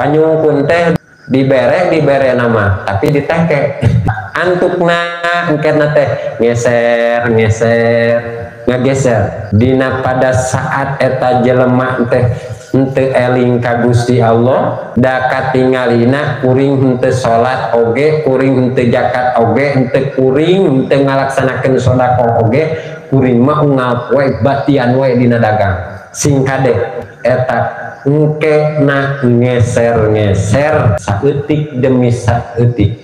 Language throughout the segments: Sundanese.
panyungkun teh dibere nama tapi diteke antukna engketna teh geser ngageser dina pada saat eta jelema teh henteu eling ka Gusti Allah da katingalina kuring henteu salat oge kuring henteu zakat oge henteu kuring henteu ngalaksanakeun sedekah oge kuring mah unggal we batian we dina dagang sing kade eta engke na ngeser saeutik demi saeutik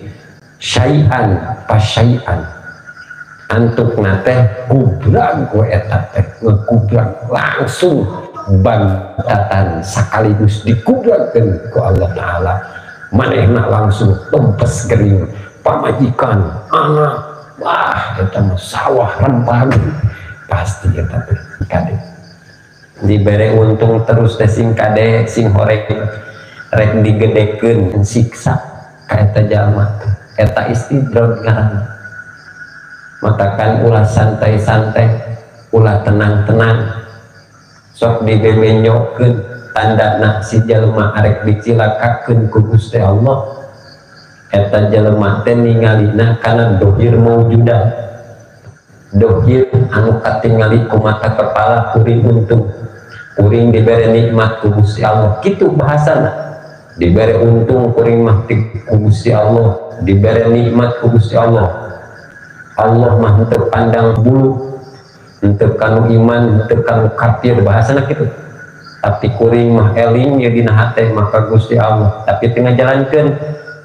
syai'an pasyai'an antuk nate kubrag ku eta teh ngekubrag langsung bantatan sekaligus dikubragkeun ku Allah Ta'ala manehna langsung tempes gering pamajikan anak wah eta mah sawah rempah pasti eta teh kade dibere untung terus teh sing kade sing horek rek digedekeun siksa ka eta jalma eta istidraj ngaranna matakan ulah santai-santai ulah tenang-tenang sok dibebenyokeun tandana si jalma arek dicilakakeun ku Gusti Allah eta jalma teh ningalina kana dohir maujudah dohir anu katingali ku mata kepala kuring untung kuring diberi nikmat ku Gusti Allah kitu bahasana diberi untung kuring mah ku Gusti Allah diberi nikmat ku Gusti Allah Allah mah henteu pandang bulu henteu kanu iman henteu kanu kafir bahasana kitu tapi kuring mah eling ya dina hate maka Gusti Allah tapi tengah jalankeun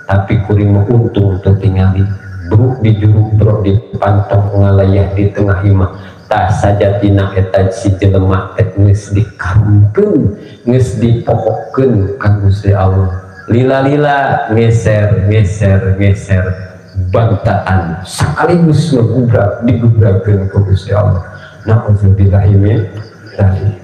tapi kuring mah untung teu tingali bro di juru bro di pantong ngalayah di tengah imah tak sajatina eta si jelema teh geus dikarungkeun geus dipokokkeun ka Gusti Allah lila-lila geser bantaan sekaligus ngegubrak digubrakkeun ku Gusti Allah. Nauzubillahi min dzalik.